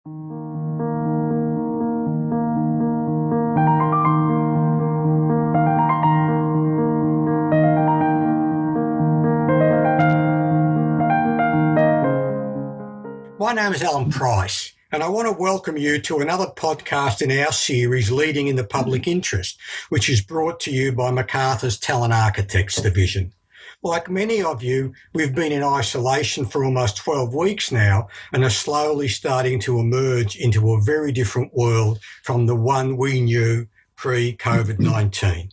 My name is Allan Preiss, and I want to welcome you to another podcast in our series Leading in the Public Interest, which is brought to you by McArthur's Talent Architects division. Like many of you, we've been in isolation for almost 12 weeks now and are slowly starting to emerge into a very different world from the one we knew pre-COVID-19.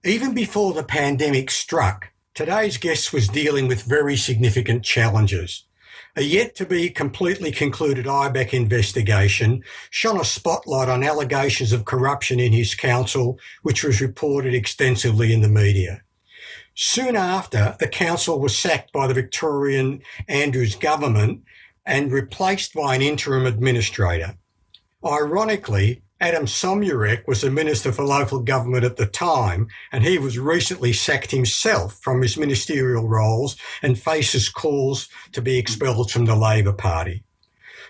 Even before the pandemic struck, today's guest was dealing with very significant challenges. A yet-to-be completely concluded IBAC investigation shone a spotlight on allegations of corruption in his counsel, which was reported extensively in the media. Soon after, the counsel was sacked by the Victorian Andrews government and replaced by an interim administrator. Ironically, Adam Somyurek was the Minister for Local Government at the time, and he was recently sacked himself from his ministerial roles and faces calls to be expelled from the Labor Party.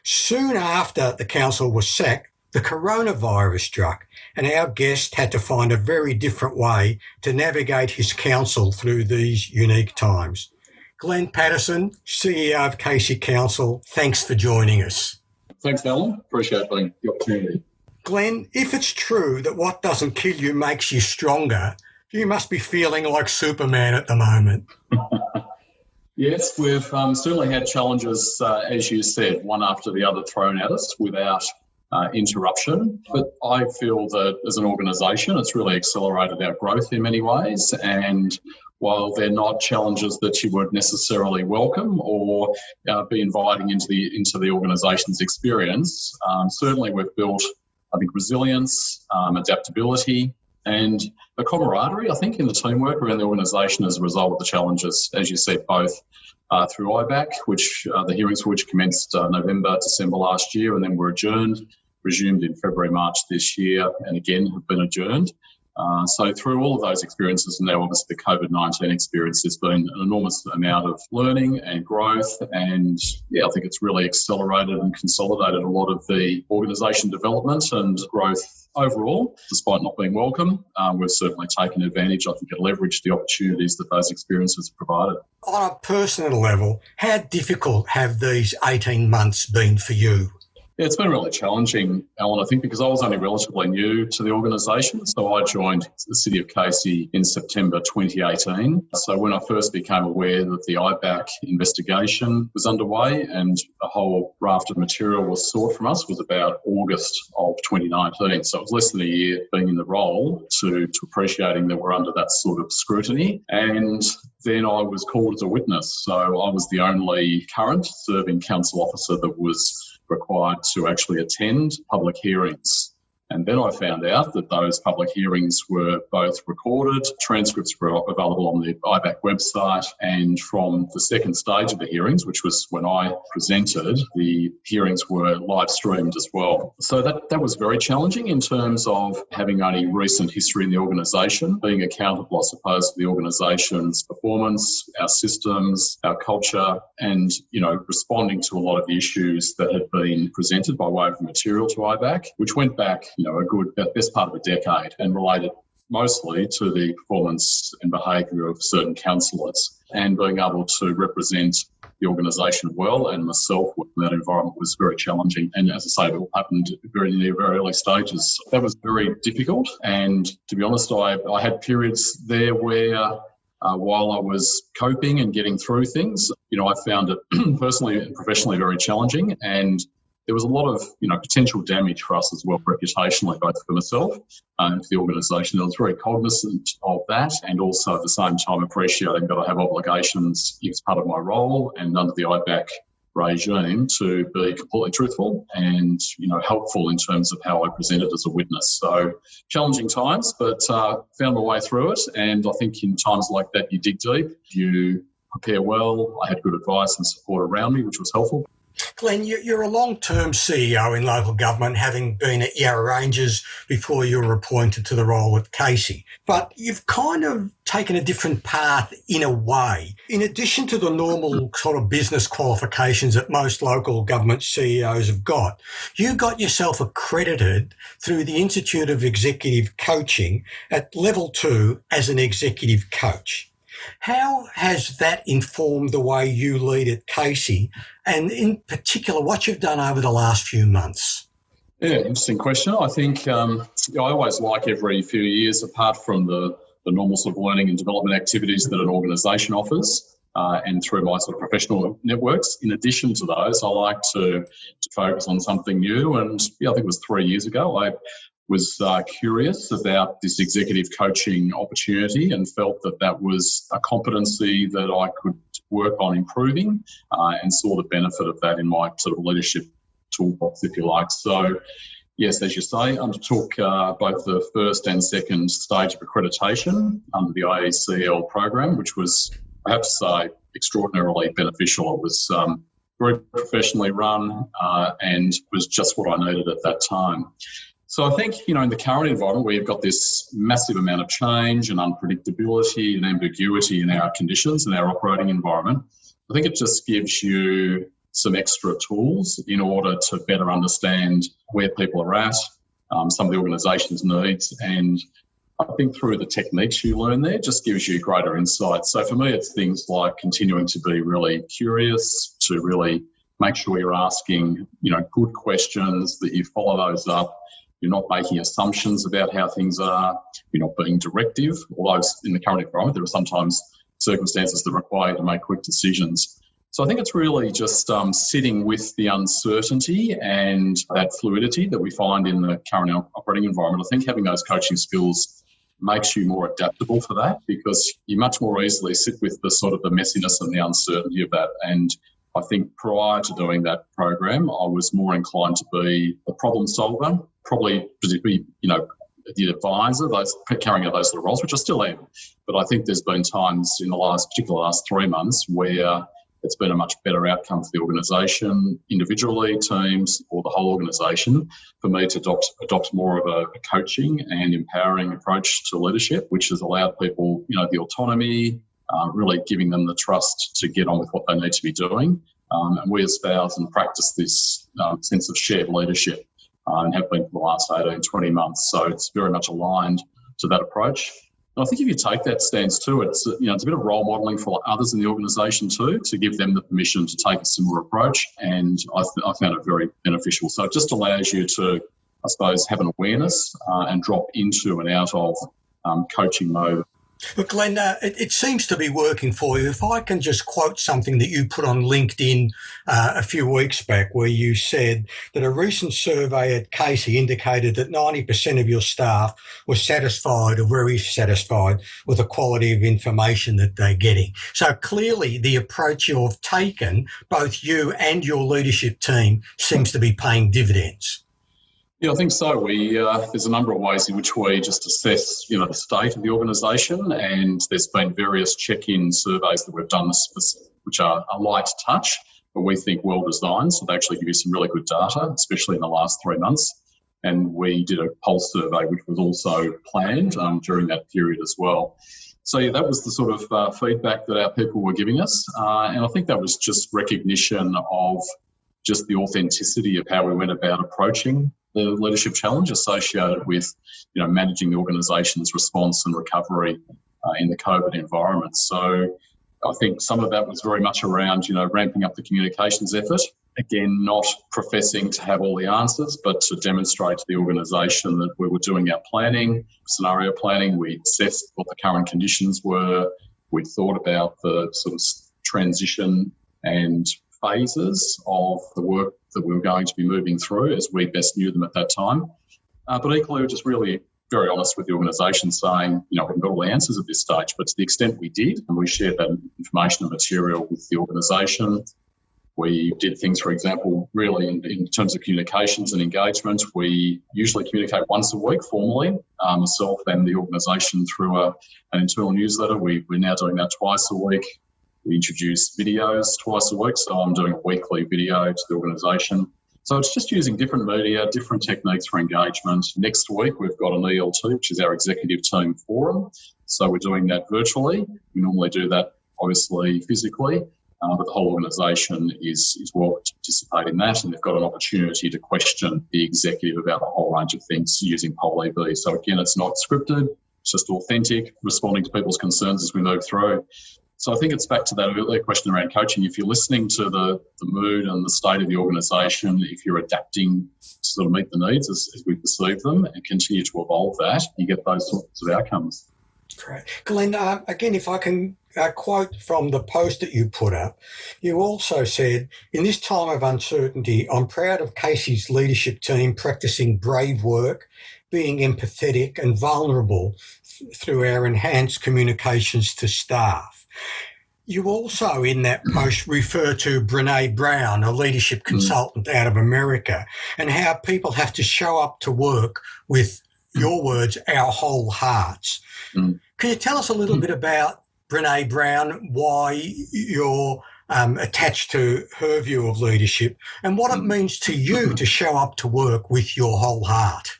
Soon after the council was sacked, the coronavirus struck, and our guest had to find a very different way to navigate his counsel through these unique times. Glenn Patterson, CEO of Casey Counsel, thanks for joining us. Thanks, Allan. Appreciate the opportunity. Glenn, if it's true that what doesn't kill you makes you stronger, you must be feeling like Superman at the moment. Yes, we've certainly had challenges, as you said, one after the other thrown at us without interruption. But I feel that as an organisation, it's really accelerated our growth in many ways. And while they're not challenges that you would necessarily welcome or be inviting into the organisation's experience, certainly we've built, I think, resilience, adaptability, and the camaraderie, I think, in the teamwork around the organisation as a result of the challenges, as you said, both through IBAC, which the hearings for which commenced November, December last year, and then were adjourned, resumed in February, March this year, and again have been adjourned. So through all of those experiences, and now obviously the COVID-19 experience, there's been an enormous amount of learning and growth, and I think it's really accelerated and consolidated a lot of the organisation development and growth overall. Despite not being welcome, we've certainly taken advantage, I think, and leveraged the opportunities that those experiences provided. On a personal level, how difficult have these 18 months been for you? Yeah, it's been really challenging, Allan, I think, because I was only relatively new to the organisation. So I joined the City of Casey in September 2018. So when I first became aware that the IBAC investigation was underway and a whole raft of material was sought from us was about August of 2019. So it was less than a year being in the role to appreciating that we're under that sort of scrutiny. And then I was called as a witness. So I was the only current serving council officer that was required to actually attend public hearings. And then I found out that those public hearings were both recorded, transcripts were available on the IBAC website, and from the second stage of the hearings, which was when I presented, the hearings were live streamed as well. So that was very challenging in terms of having only recent history in the organisation, being accountable, I suppose, for the organisation's performance, our systems, our culture, and, responding to a lot of the issues that had been presented by way of material to IBAC, which went back a good best part of a decade and related mostly to the performance and behaviour of certain councillors, and being able to represent the organisation well and myself in that environment was very challenging. And as I say, it all happened very early stages. That was very difficult. And to be honest, I had periods there where while I was coping and getting through things, I found it personally and professionally very challenging. And there was a lot of, potential damage for us as well, reputationally, both for myself and for the organisation. I was very cognizant of that, and also at the same time appreciating that I have obligations as part of my role and under the IBAC regime to be completely truthful and, helpful in terms of how I presented as a witness. So challenging times, but found my way through it. And I think in times like that, you dig deep, you prepare well. I had good advice and support around me, which was helpful. Glenn, you're a long-term CEO in local government, having been at Yarra Ranges before you were appointed to the role at Casey. But you've kind of taken a different path in a way. In addition to the normal sort of business qualifications that most local government CEOs have got, you got yourself accredited through the Institute of Executive Coaching at Level 2 as an executive coach. How has that informed the way you lead at Casey, and in particular what you've done over the last few months? Yeah, interesting question. I think I always like every few years, apart from the normal sort of learning and development activities that an organisation offers, and through my sort of professional networks. In addition to those, I like to focus on something new. And I think it was 3 years ago, I was curious about this executive coaching opportunity and felt that was a competency that I could work on improving, and saw the benefit of that in my sort of leadership toolbox, if you like. So, yes, as you say, undertook both the first and second stage of accreditation under the IECL program, which was, I have to say, extraordinarily beneficial. It was very professionally run, and was just what I needed at that time. So I think, in the current environment where you've got this massive amount of change and unpredictability and ambiguity in our conditions and our operating environment, I think it just gives you some extra tools in order to better understand where people are at, some of the organisation's needs, and I think through the techniques you learn there just gives you greater insight. So for me, it's things like continuing to be really curious, to really make sure you're asking, good questions, that you follow those up. You're not making assumptions about how things are. You're not being directive, although in the current environment there are sometimes circumstances that require you to make quick decisions. So I think it's really just sitting with the uncertainty and that fluidity that we find in the current operating environment. I think having those coaching skills makes you more adaptable for that, because you much more easily sit with the sort of the messiness and the uncertainty of that. And I think prior to doing that program, I was more inclined to be a problem solver, probably particularly, the advisor, carrying out those sort of roles, which I still am. But I think there's been times in the last 3 months where it's been a much better outcome for the organisation, individually, teams, or the whole organisation, for me to adopt more of a coaching and empowering approach to leadership, which has allowed people, the autonomy, really giving them the trust to get on with what they need to be doing. And we espouse and practice this sense of shared leadership, and have been for the last 18, 20 months. So it's very much aligned to that approach. And I think if you take that stance too, it's a bit of role modelling for others in the organisation too, to give them the permission to take a similar approach. And I found it very beneficial. So it just allows you to, I suppose, have an awareness and drop into and out of coaching mode. Look, Glenn, it seems to be working for you. If I can just quote something that you put on LinkedIn a few weeks back, where you said that a recent survey at Casey indicated that 90% of your staff were satisfied or very satisfied with the quality of information that they're getting. So clearly the approach you've taken, both you and your leadership team, seems to be paying dividends. Yeah, I think so. There's a number of ways in which we just assess, the state of the organisation, and there's been various check-in surveys that we've done, which are a light touch, but we think well designed. So they actually give you some really good data, especially in the last 3 months. And we did a pulse survey, which was also planned during that period as well. So yeah, that was the sort of feedback that our people were giving us, and I think that was just recognition of just the authenticity of how we went about approaching the leadership challenge associated with, managing the organisation's response and recovery in the COVID environment. So I think some of that was very much around, ramping up the communications effort. Again, not professing to have all the answers, but to demonstrate to the organisation that we were doing our planning, scenario planning. We assessed what the current conditions were. We thought about the sort of transition and phases of the work that we were going to be moving through as we best knew them at that time. But equally, we're just really very honest with the organisation, saying, we haven't got all the answers at this stage, but to the extent we did, and we shared that information and material with the organisation. We did things, for example, really in terms of communications and engagement. We usually communicate once a week formally, myself and the organisation, through an internal newsletter. We're now doing that twice a week. We introduce videos twice a week, so I'm doing a weekly video to the organisation. So it's just using different media, different techniques for engagement. Next week, we've got an ELT, which is our executive team forum. So we're doing that virtually. We normally do that, obviously, physically, but the whole organisation is welcome to participate in that, and they've got an opportunity to question the executive about a whole range of things using Poll EB. So again, it's not scripted, it's just authentic, responding to people's concerns as we move through. So I think it's back to that earlier question around coaching. If you're listening to the mood and the state of the organisation, if you're adapting to sort of meet the needs as we perceive them and continue to evolve that, you get those sorts of outcomes. Great. Glenn, again, if I can quote from the post that you put up, you also said, in this time of uncertainty, I'm proud of Casey's leadership team practicing brave work, being empathetic and vulnerable through our enhanced communications to staff. You also, in that post, refer to Bren Brown, a leadership consultant out of America, and how people have to show up to work with, your words, our whole hearts. Can you tell us a little bit about Bren Brown, why you're attached to her view of leadership, and what it means to you to show up to work with your whole heart?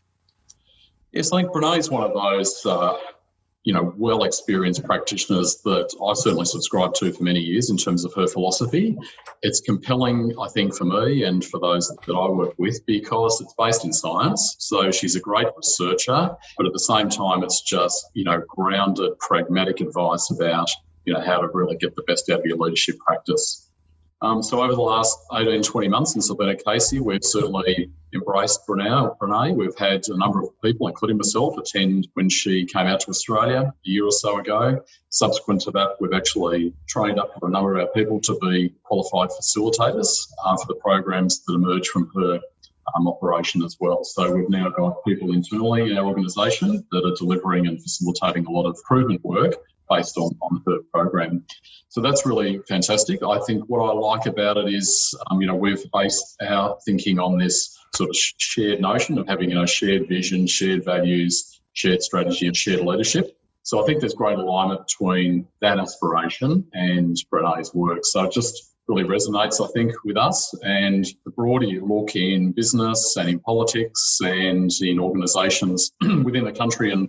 Yes, I think Brene's one of those well-experienced practitioners that I certainly subscribed to for many years in terms of her philosophy. It's compelling, I think, for me and for those that I work with because it's based in science. So she's a great researcher, but at the same time, it's just, grounded, pragmatic advice about, how to really get the best out of your leadership practice. So over the last 18, 20 months since I've been at Casey, we've certainly embraced Bren. We've had a number of people, including myself, attend when she came out to Australia a year or so ago. Subsequent to that, we've actually trained up a number of our people to be qualified facilitators for the programs that emerge from her operation as well. So we've now got people internally in our organisation that are delivering and facilitating a lot of proven work based on her program. So that's really fantastic. I think what I like about it is, we've based our thinking on this sort of shared notion of having a shared vision, shared values, shared strategy and shared leadership. So I think there's great alignment between that aspiration and Brene's work. So it just really resonates, I think, with us. And the broader you look in business and in politics and in organisations within the country and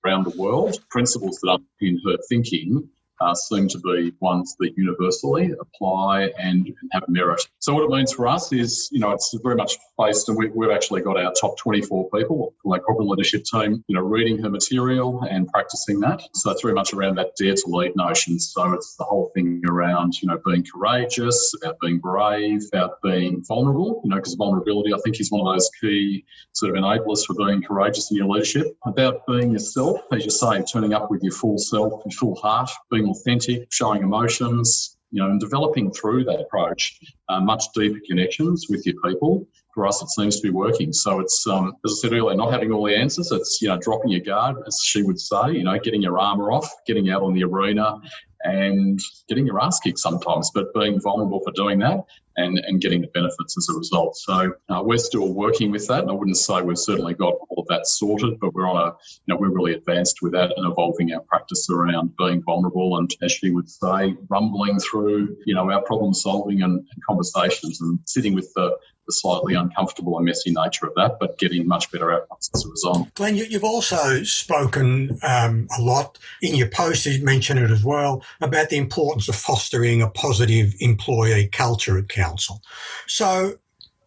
around the world, principles that underpin her thinking seem to be ones that universally apply and have merit. So what it means for us is, it's very much based, and we've actually got our top 24 people, like corporate leadership team, reading her material and practicing that. So it's very much around that dare to lead notion. So it's the whole thing around, being courageous, about being brave, about being vulnerable, because vulnerability, I think, is one of those key sort of enablers for being courageous in your leadership, about being yourself, as you say, turning up with your full self, your full heart, being authentic, showing emotions, and developing through that approach much deeper connections with your people. For us, it seems to be working. So it's, as I said earlier, not having all the answers. It's, dropping your guard, as she would say, getting your armour off, getting out on the arena and getting your ass kicked sometimes, but being vulnerable for doing that and getting the benefits as a result. So we're still working with that, and I wouldn't say we've certainly got all of that sorted, but we're on we're really advanced with that and evolving our practice around being vulnerable and, as she would say, rumbling through, our problem solving and conversations and sitting with the slightly uncomfortable and messy nature of that, but getting much better outcomes as a result. Glenn, you've also spoken a lot in your post, you mentioned it as well, about the importance of fostering a positive employee culture at Counsel. So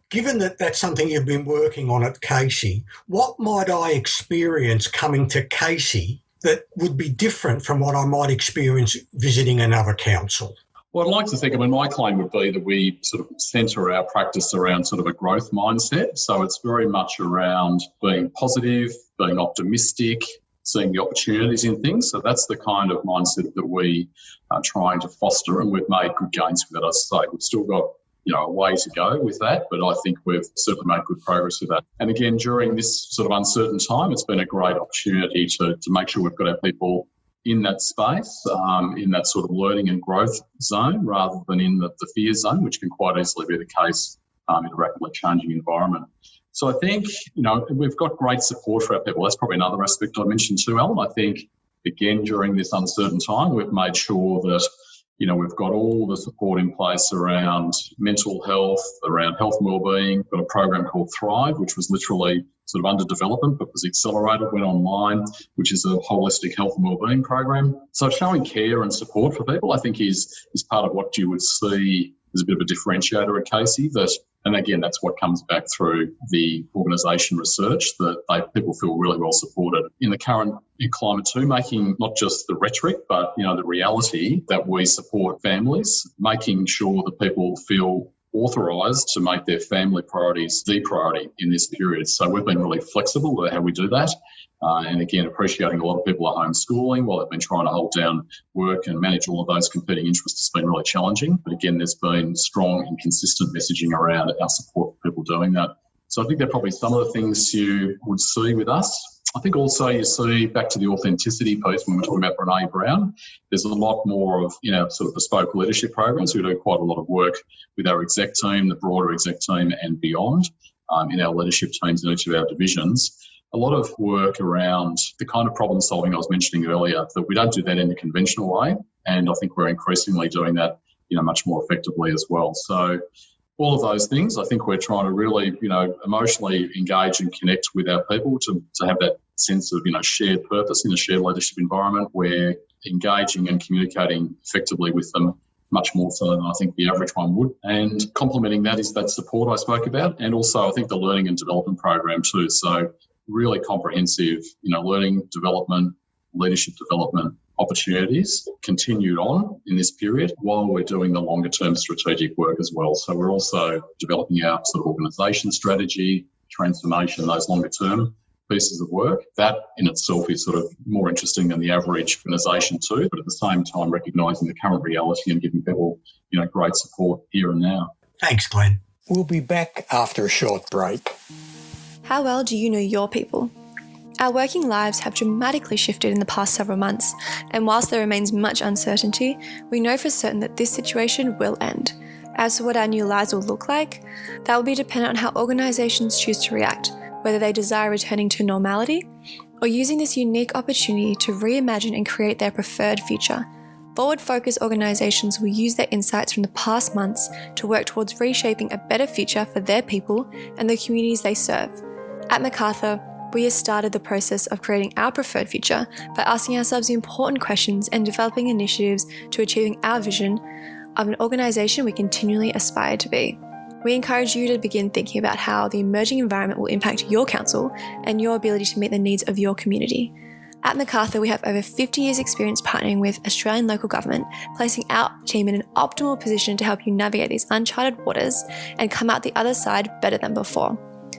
given that that's something you've been working on at Casey, what might I experience coming to Casey that would be different from what I might experience visiting another council? Well, I'd like to think, my claim would be that we sort of centre our practice around sort of a growth mindset. So it's very much around being positive, being optimistic, seeing the opportunities in things. So that's the kind of mindset that we are trying to foster, and we've made good gains with it. As I say, we've still got a way to go with that, but I think we've certainly made good progress with that. And again, during this sort of uncertain time, it's been a great opportunity to make sure we've got our people in that space, in that sort of learning and growth zone, rather than in the fear zone, which can quite easily be the case in a rapidly changing environment. So I think, we've got great support for our people. That's probably another aspect I mentioned too, Allan. I think, again, during this uncertain time, we've made sure that We've got all the support in place around mental health, around health and wellbeing. We've got a program called Thrive, which was literally sort of under development but was accelerated, went online, which is a holistic health and wellbeing program. So showing care and support for people, I think, is part of what you would see as a bit of a differentiator at Casey. And again, that's what comes back through the organisation research, that people feel really well supported. In the current climate too, making not just the rhetoric, but, the reality that we support families, making sure that people feel authorised to make their family priorities the priority in this period. So we've been really flexible with how we do that. And again, appreciating a lot of people are homeschooling while they've been trying to hold down work and manage all of those competing interests has been really challenging. But again, there's been strong and consistent messaging around our support for people doing that. So I think they're probably some of the things you would see with us. I think also you see, back to the authenticity piece when we're talking about Bren Brown, there's a lot more of, sort of bespoke leadership programs. We do quite a lot of work with our exec team, the broader exec team and beyond, in our leadership teams in each of our divisions. A lot of work around the kind of problem solving I was mentioning earlier, that we don't do that in a conventional way. And I think we're increasingly doing that, much more effectively as well. So all of those things, I think we're trying to really, emotionally engage and connect with our people to have that sense of, shared purpose in a shared leadership environment. We're engaging and communicating effectively with them much more so than I think the average one would. And complementing that is that support I spoke about, and also I think the learning and development program too. So really comprehensive, learning, development, leadership development opportunities continued on in this period while we're doing the longer term strategic work as well. So we're also developing our sort of organisation strategy, transformation, those longer term pieces of work. That in itself is sort of more interesting than the average organisation too, but at the same time recognising the current reality and giving people, great support here and now. Thanks, Glenn. We'll be back after a short break. How well do you know your people? Our working lives have dramatically shifted in the past several months, and whilst there remains much uncertainty, we know for certain that this situation will end. As to what our new lives will look like, that will be dependent on how organisations choose to react, whether they desire returning to normality or using this unique opportunity to reimagine and create their preferred future. Forward-focused organisations will use their insights from the past months to work towards reshaping a better future for their people and the communities they serve. At McArthur, we have started the process of creating our preferred future by asking ourselves the important questions and developing initiatives to achieving our vision of an organisation we continually aspire to be. We encourage you to begin thinking about how the emerging environment will impact your council and your ability to meet the needs of your community. At McArthur, we have over 50 years' experience partnering with Australian local government, placing our team in an optimal position to help you navigate these uncharted waters and come out the other side better than before.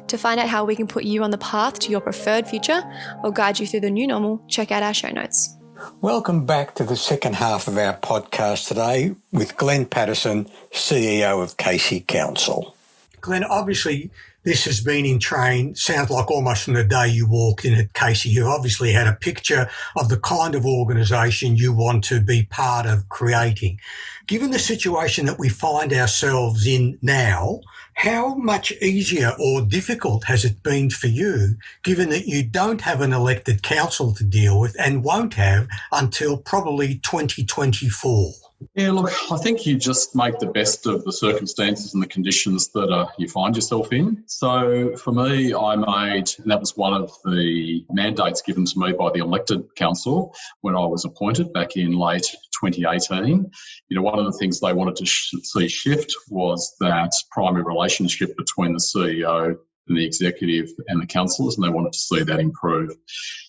To find out how we can put you on the path to your preferred future or guide you through the new normal, check out our show notes. Welcome back to the second half of our podcast today with Glenn Patterson, CEO of Casey Counsel. Glenn, obviously this has been in train, sounds like almost from the day you walked in at Casey. You obviously had a picture of the kind of organisation you want to be part of creating. Given the situation that we find ourselves in now, how much easier or difficult has it been for you, given that you don't have an elected council to deal with and won't have until probably 2024? Yeah, look, I think you just make the best of the circumstances and the conditions that you find yourself in. So for me, and that was one of the mandates given to me by the elected council when I was appointed back in late 2018. One of the things they wanted to see shift was that primary relationship between the CEO and the executive and the councillors, and they wanted to see that improve.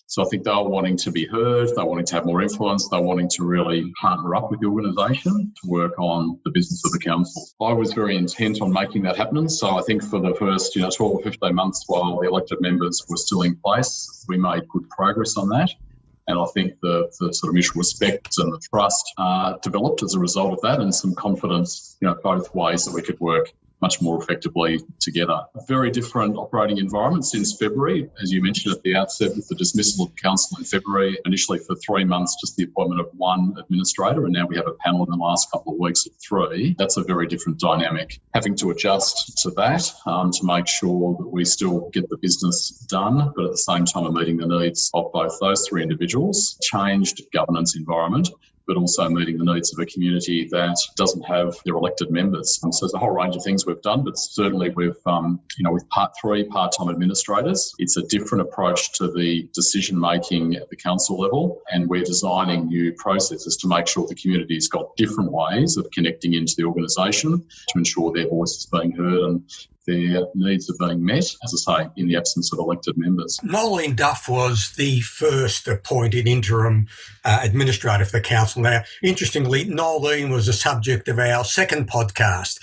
So I think they were wanting to be heard, they were wanting to have more influence, they were wanting to really partner up with the organisation to work on the business of the council. I was very intent on making that happen. So I think for the first 12 or 15 months while the elected members were still in place, we made good progress on that. And I think the sort of mutual respect and the trust developed as a result of that, and some confidence, both ways that we could work much more effectively together. A very different operating environment since February, as you mentioned at the outset, with the dismissal of council in February, initially for 3 months, just the appointment of one administrator, and now we have a panel in the last couple of weeks of 3. That's a very different dynamic. Having to adjust to that to make sure that we still get the business done, but at the same time are meeting the needs of both those 3 individuals, changed governance environment, but also meeting the needs of a community that doesn't have their elected members. So there's a whole range of things we've done, but certainly with Part 3, part-time administrators, it's a different approach to the decision-making at the council level, and we're designing new processes to make sure the community's got different ways of connecting into the organisation to ensure their voice is being heard and their needs are being met, as I say, in the absence of elected members. Nolene Duff was the first appointed interim administrator for the council. Now, interestingly, Nolene was the subject of our second podcast,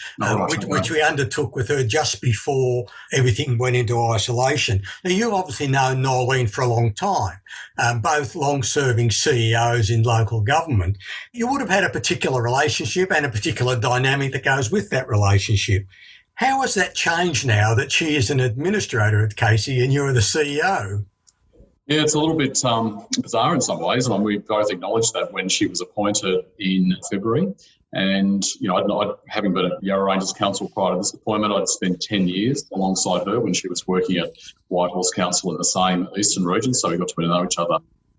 which we undertook with her just before everything went into isolation. Now, you've obviously known Nolene for a long time, both long-serving CEOs in local government. You would have had a particular relationship and a particular dynamic that goes with that relationship. How has that changed now that she is an administrator at Casey and you're the CEO? Yeah, it's a little bit bizarre in some ways, and we both acknowledged that when she was appointed in February. And, I'd having been at Yarra Ranges Council prior to this appointment, I'd spent 10 years alongside her when she was working at Whitehorse Council in the same eastern region, so we got to know each other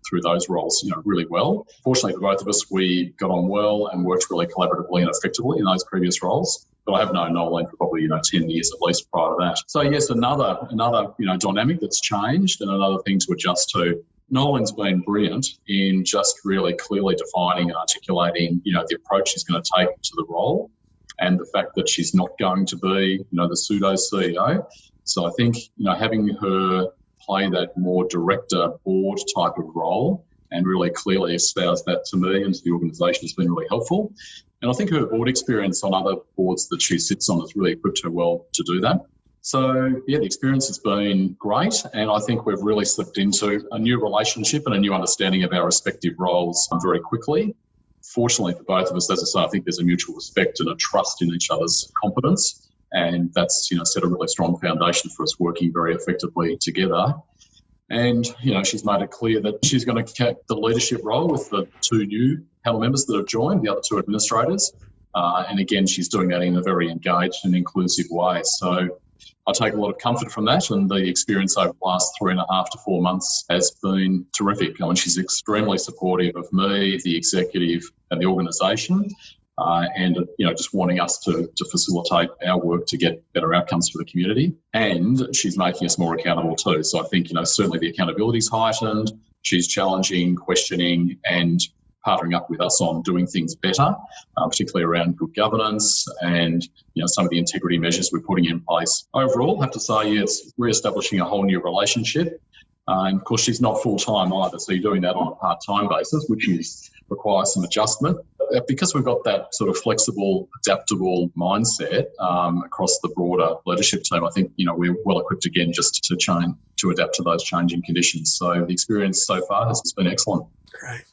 through those roles, really well. Fortunately for both of us, we got on well and worked really collaboratively and effectively in those previous roles. But I have known Nolene for probably 10 years at least prior to that. So yes, another dynamic that's changed and another thing to adjust to. Nolene's been brilliant in just really clearly defining and articulating the approach she's going to take to the role, and the fact that she's not going to be the pseudo CEO. So I think having her play that more director board type of role and really clearly espouse that to me and to the organisation has been really helpful. And I think her board experience on other boards that she sits on has really equipped her well to do that. So, the experience has been great, and I think we've really slipped into a new relationship and a new understanding of our respective roles very quickly. Fortunately for both of us, as I say, I think there's a mutual respect and a trust in each other's competence, and that's set a really strong foundation for us working very effectively together. And, she's made it clear that she's going to take the leadership role with the two new panel members that have joined, the other two administrators. And again, she's doing that in a very engaged and inclusive way. So I take a lot of comfort from that, and the experience over the last 3.5 to 4 months has been terrific. She's extremely supportive of me, the executive and the organisation. And just wanting us to facilitate our work to get better outcomes for the community. And she's making us more accountable too. So I think, certainly the accountability's heightened. She's challenging, questioning and partnering up with us on doing things better, particularly around good governance and, some of the integrity measures we're putting in place. Overall, I have to say, it's re-establishing a whole new relationship. And of course, she's not full-time either. So you're doing that on a part-time basis, which requires some adjustment. Because we've got that sort of flexible, adaptable mindset across the broader leadership team, I think, we're well equipped again just to adapt to those changing conditions. So the experience so far has been excellent. Great.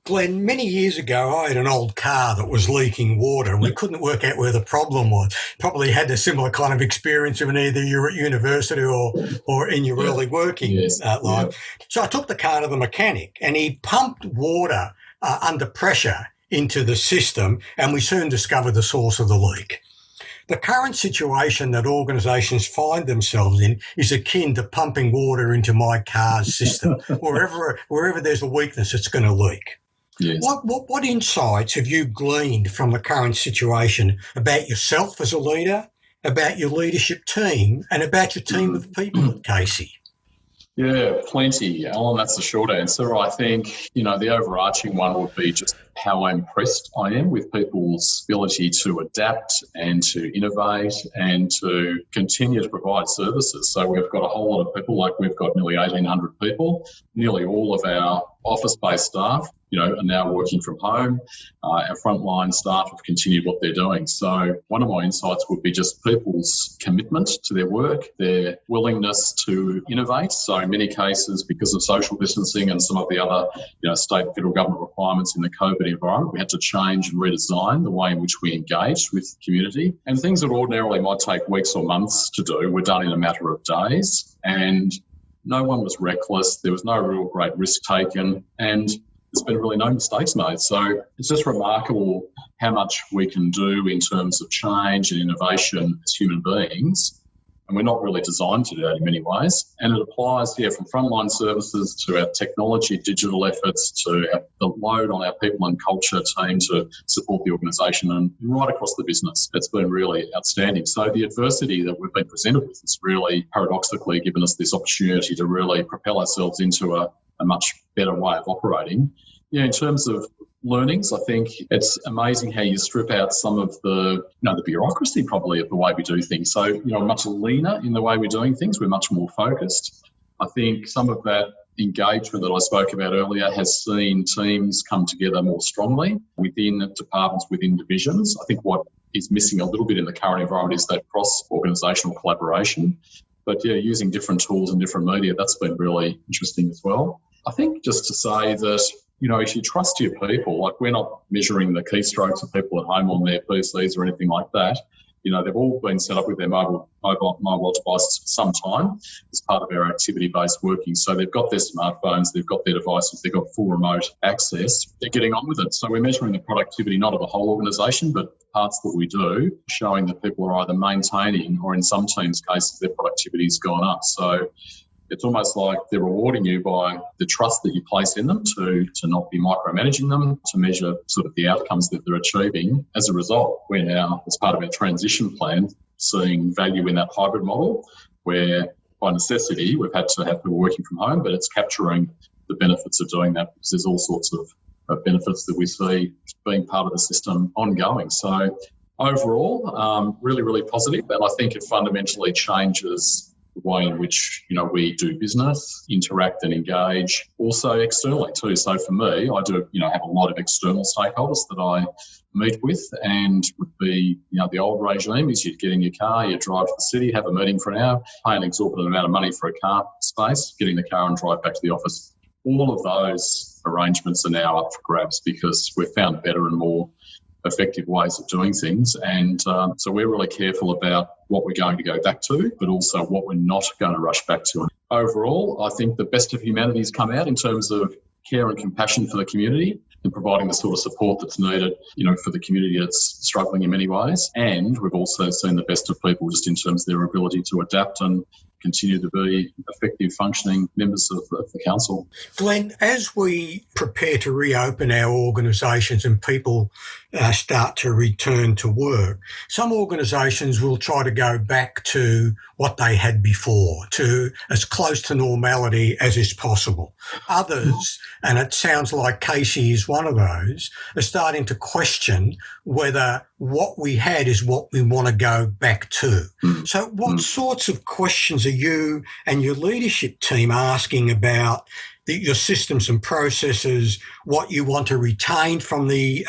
Glenn, many years ago, I had an old car that was leaking water and we couldn't work out where the problem was. Probably had a similar kind of experience when either you're at university or in your early working life. So I took the car to the mechanic and he pumped water under pressure into the system, and we soon discovered the source of the leak. The current situation that organisations find themselves in is akin to pumping water into my car's system. Wherever there's a weakness, it's going to leak. Yes. What insights have you gleaned from the current situation about yourself as a leader, about your leadership team, and about your team of people at Casey? Yeah, plenty, Alan. That's the short answer. I think, the overarching one would be just how impressed I am with people's ability to adapt and to innovate and to continue to provide services. So we've got a whole lot of people, like we've got nearly 1,800 people. Nearly all of our office-based staff, are now working from home. Our frontline staff have continued what they're doing. So one of my insights would be just people's commitment to their work, their willingness to innovate. So in many cases, because of social distancing and some of the other, state and federal government requirements in the COVID environment, we had to change and redesign the way in which we engaged with the community. And things that ordinarily might take weeks or months to do were done in a matter of days. And no one was reckless. There was no real great risk taken. And there's been really no mistakes made. So it's just remarkable how much we can do in terms of change and innovation as human beings And we're not really designed to do that in many ways. And it applies here from frontline services to our technology, digital efforts, to the load on our people and culture team to support the organisation, and right across the business. It's been really outstanding. So the adversity that we've been presented with has really paradoxically given us this opportunity to really propel ourselves into a much better way of operating. Yeah, in terms of learnings, I think it's amazing how you strip out some of the bureaucracy probably of the way we do things. So, much leaner in the way we're doing things. We're much more focused. I think some of that engagement that I spoke about earlier has seen teams come together more strongly within departments, within divisions. I think what is missing a little bit in the current environment is that cross-organisational collaboration. But yeah, using different tools and different media, that's been really interesting as well. I think just to say that, if you trust your people, like we're not measuring the keystrokes of people at home on their PCs or anything like that. They've all been set up with their mobile devices for some time as part of our activity-based working. So they've got their smartphones, they've got their devices, they've got full remote access. They're getting on with it. So we're measuring the productivity not of the whole organisation, but parts that we do, showing that people are either maintaining or in some teams' cases, their productivity's gone up. So it's almost like they're rewarding you by the trust that you place in them to not be micromanaging them, to measure sort of the outcomes that they're achieving. As a result, we're now, as part of our transition plan, seeing value in that hybrid model where by necessity we've had to have people working from home, but it's capturing the benefits of doing that because there's all sorts of benefits that we see being part of the system ongoing. So overall, really, really positive. And I think it fundamentally changes the way in which, we do business, interact and engage, also externally too. So for me, I do, have a lot of external stakeholders that I meet with, and would be, the old regime is you'd get in your car, you drive to the city, have a meeting for an hour, pay an exorbitant amount of money for a car space, get in the car and drive back to the office. All of those arrangements are now up for grabs because we've found better and more effective ways of doing things. And so we're really careful about what we're going to go back to, but also what we're not going to rush back to. And overall, I think the best of humanity has come out in terms of care and compassion for the community and providing the sort of support that's needed, for the community that's struggling in many ways. And we've also seen the best of people just in terms of their ability to adapt and continue to be effective functioning members of the council. Glenn, as we prepare to reopen our organisations and people start to return to work, some organisations will try to go back to what they had before, to as close to normality as is possible. Others, and it sounds like Casey is one of those, are starting to question whether what we had is what we want to go back to. So what sorts of questions are you and your leadership team asking about your systems and processes, what you want to retain from the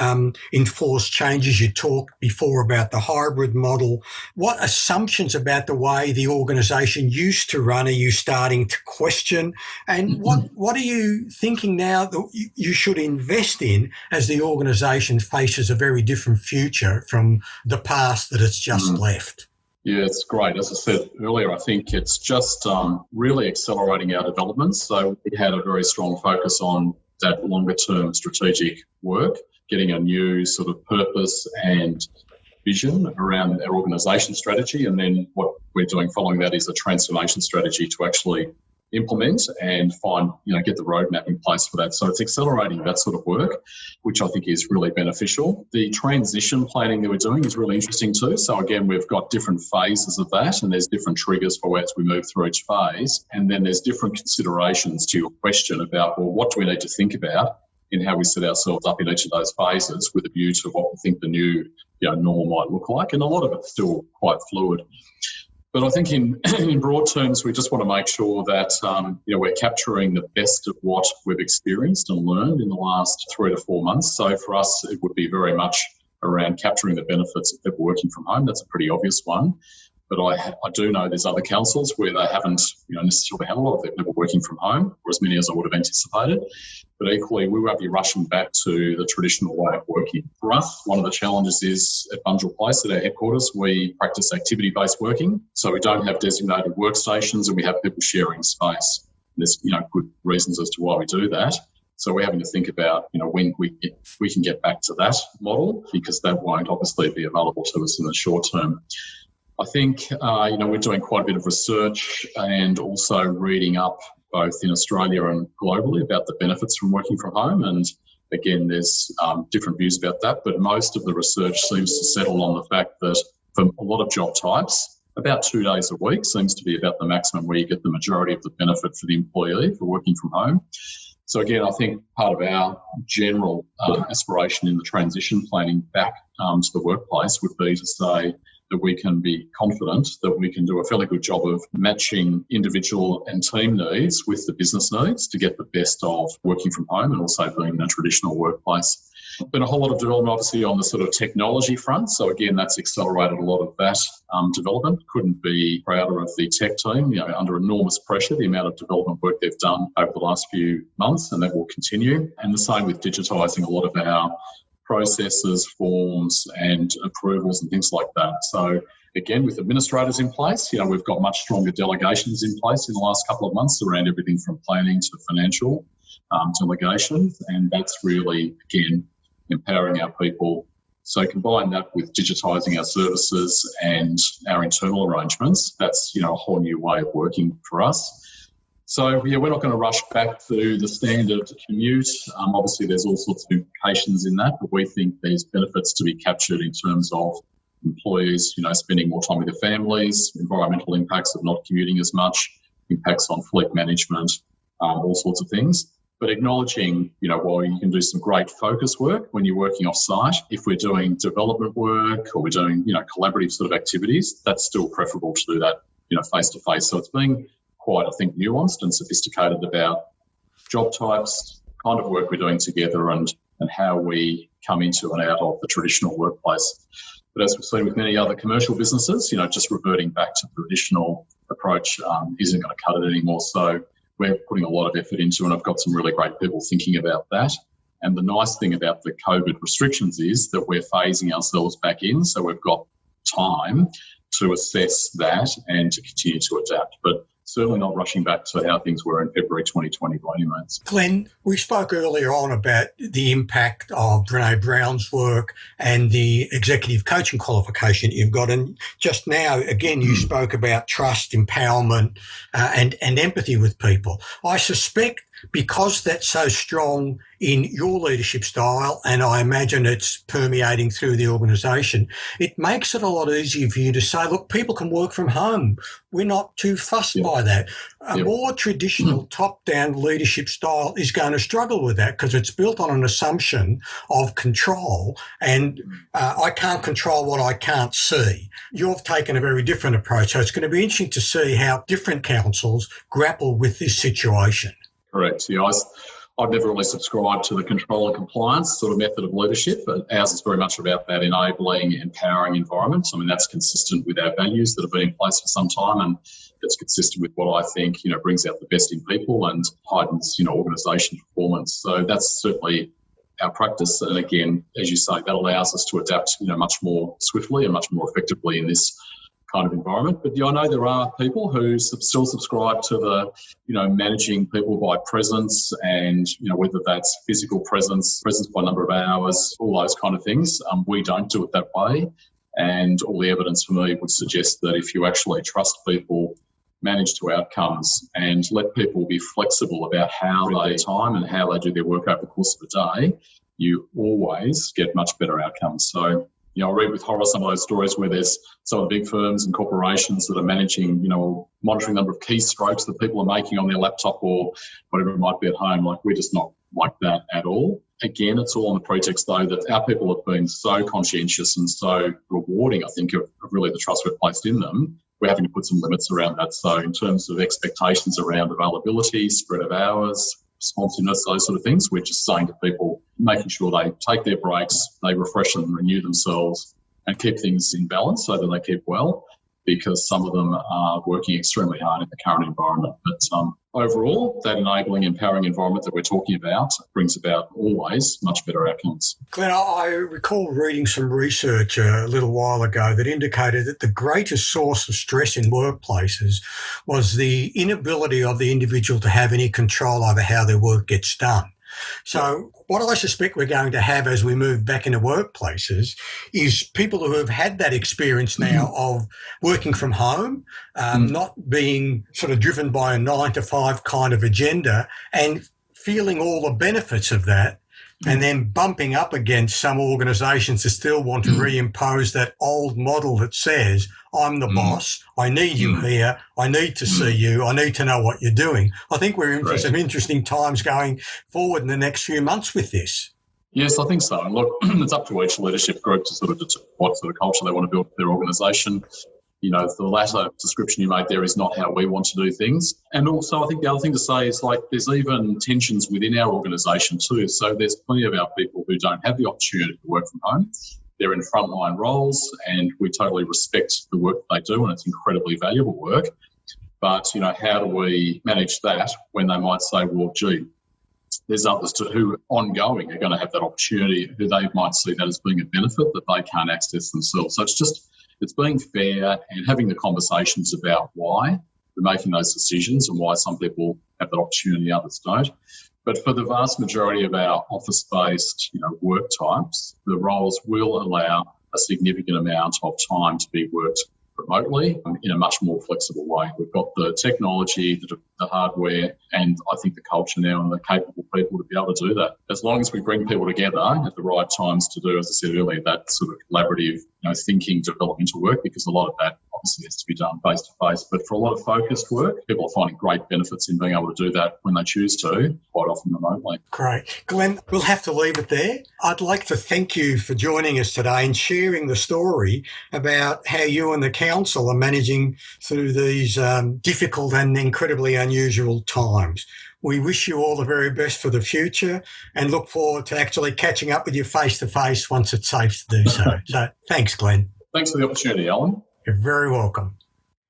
enforced changes? You talked before about the hybrid model. What assumptions about the way the organisation used to run are you starting to question? And what are you thinking now that you should invest in as the organisation faces a very different future from the past that it's just left? Yeah, it's great. As I said earlier, I think it's just really accelerating our developments. So we had a very strong focus on that longer term strategic work, getting a new sort of purpose and vision around our organisation strategy. And then what we're doing following that is a transformation strategy to actually implement and find, get the roadmap in place for that. So it's accelerating that sort of work, which I think is really beneficial. The transition planning that we're doing is really interesting too. So again, we've got different phases of that and there's different triggers for as we move through each phase. And then there's different considerations to your question about, well, what do we need to think about in how we set ourselves up in each of those phases with a view to what we think the new normal might look like. And a lot of it's still quite fluid. But I think in broad terms, we just want to make sure that, we're capturing the best of what we've experienced and learned in the last 3 to 4 months. So for us, it would be very much around capturing the benefits of people working from home. That's a pretty obvious one. But I do know there's other councils where they haven't necessarily had a lot of their people working from home, or as many as I would have anticipated. But equally, we won't be rushing back to the traditional way of working. For us, one of the challenges is at Bunjil Place, at our headquarters, we practice activity-based working. So we don't have designated workstations and we have people sharing space. There's good reasons as to why we do that. So we're having to think about, when we can get back to that model, because that won't obviously be available to us in the short term. I think, we're doing quite a bit of research and also reading up both in Australia and globally about the benefits from working from home. And again, there's different views about that, but most of the research seems to settle on the fact that for a lot of job types, about 2 days a week seems to be about the maximum where you get the majority of the benefit for the employee for working from home. So again, I think part of our general aspiration in the transition planning back to the workplace would be to say that we can be confident that we can do a fairly good job of matching individual and team needs with the business needs to get the best of working from home and also being in a traditional workplace. Been a whole lot of development, obviously, on the sort of technology front. So again, that's accelerated a lot of that development. Couldn't be prouder of the tech team, under enormous pressure, the amount of development work they've done over the last few months, and that will continue. And the same with digitising a lot of our processes, forms and approvals and things like that. So again, with administrators in place, we've got much stronger delegations in place in the last couple of months around everything from planning to financial delegations. And that's really, again, empowering our people. So combine that with digitising our services and our internal arrangements, that's, a whole new way of working for us. So, we're not going to rush back to the standard commute. Obviously, there's all sorts of implications in that, but we think there's benefits to be captured in terms of employees, spending more time with their families, environmental impacts of not commuting as much, impacts on fleet management, all sorts of things. But acknowledging, while you can do some great focus work when you're working off-site, if we're doing development work or we're doing, collaborative sort of activities, that's still preferable to do that, face-to-face. So it's being quite, I think, nuanced and sophisticated about job types, kind of work we're doing together and how we come into and out of the traditional workplace. But as we've seen with many other commercial businesses, just reverting back to the traditional approach isn't going to cut it anymore. So we're putting a lot of effort into, and I've got some really great people thinking about that. And the nice thing about the COVID restrictions is that we're phasing ourselves back in, so we've got time to assess that and to continue to adapt. But certainly not rushing back to how things were in February 2020 by any means. Glenn, we spoke earlier on about the impact of Bren Brown's work and the executive coaching qualification you've got. And just now, again, you spoke about trust, empowerment, and empathy with people. I suspect because that's so strong in your leadership style, and I imagine it's permeating through the organisation, it makes it a lot easier for you to say, look, people can work from home. We're not too fussed by that. A more traditional top-down leadership style is going to struggle with that because it's built on an assumption of control, and I can't control what I can't see. You've taken a very different approach, so it's going to be interesting to see how different councils grapple with this situation. Correct. Yeah, I've never really subscribed to the control and compliance sort of method of leadership, but ours is very much about that enabling, empowering environment. I mean, that's consistent with our values that have been in place for some time, and it's consistent with what I think, brings out the best in people and heightens, organisation performance. So that's certainly our practice. And again, as you say, that allows us to adapt, much more swiftly and much more effectively in this kind of environment. But I know there are people who still subscribe to the, managing people by presence and, whether that's physical presence by number of hours, all those kind of things. We don't do it that way. And all the evidence for me would suggest that if you actually trust people, manage to outcomes and let people be flexible about how they time and how they do their work over the course of a day, you always get much better outcomes. So, I read with horror some of those stories where there's some of the big firms and corporations that are managing, monitoring the number of keystrokes that people are making on their laptop or whatever it might be at home. Like, we're just not like that at all. Again, it's all on the pretext, though, that our people have been so conscientious and so rewarding, I think, of really the trust we've placed in them. We're having to put some limits around that. So in terms of expectations around availability, spread of hours, responsiveness, those sort of things, we're just saying to people, making sure they take their breaks, they refresh and renew themselves and keep things in balance so that they keep well, because some of them are working extremely hard in the current environment. But overall, that enabling, empowering environment that we're talking about brings about always much better outcomes. Glenn, I recall reading some research a little while ago that indicated that the greatest source of stress in workplaces was the inability of the individual to have any control over how their work gets done. So what I suspect we're going to have as we move back into workplaces is people who have had that experience now of working from home, not being sort of driven by a 9-to-5 kind of agenda and feeling all the benefits of that, and then bumping up against some organisations that still want to reimpose that old model that says, I'm the boss, I need you here, I need to see you, I need to know what you're doing. I think we're in for some interesting times going forward in the next few months with this. Yes, I think so. And look, it's up to each leadership group to sort of determine what sort of culture they want to build for their organisation. You know, the latter description you made there is not how we want to do things. And also, I think the other thing to say is, like, there's even tensions within our organisation too. So there's plenty of our people who don't have the opportunity to work from home. They're in frontline roles, and we totally respect the work they do, and it's incredibly valuable work. But, you know, how do we manage that when they might say, well, gee, there's others who ongoing are going to have that opportunity, who they might see that as being a benefit that they can't access themselves. So it's being fair and having the conversations about why we're making those decisions and why some people have that opportunity, others don't. But for the vast majority of our office-based, you know, work types, the roles will allow a significant amount of time to be worked remotely in a much more flexible way. We've got the technology, the hardware, and I think the culture now and the capable people to be able to do that. As long as we bring people together at the right times to do, as I said earlier, that sort of collaborative, you know, thinking development into work, because a lot of that obviously has to be done face to face. But for a lot of focused work, people are finding great benefits in being able to do that when they choose to, quite often remotely. Great. Glenn, we'll have to leave it there. I'd like to thank you for joining us today and sharing the story about how you and the Counsel are managing through these difficult and incredibly unusual times. We wish you all the very best for the future and look forward to actually catching up with you face-to-face once it's safe to do so. So thanks, Glenn. Thanks for the opportunity, Allan. You're very welcome.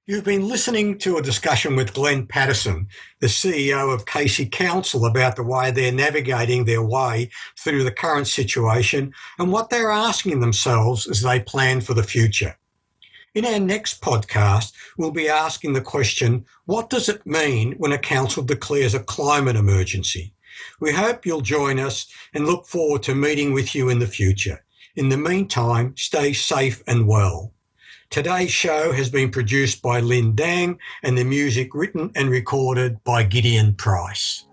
You've been listening to a discussion with Glenn Patterson, the CEO of Casey Counsel, about the way they're navigating their way through the current situation and what they're asking themselves as they plan for the future. In our next podcast, we'll be asking the question, what does it mean when a council declares a climate emergency? We hope you'll join us and look forward to meeting with you in the future. In the meantime, stay safe and well. Today's show has been produced by Lynn Dang and the music written and recorded by Gideon Price.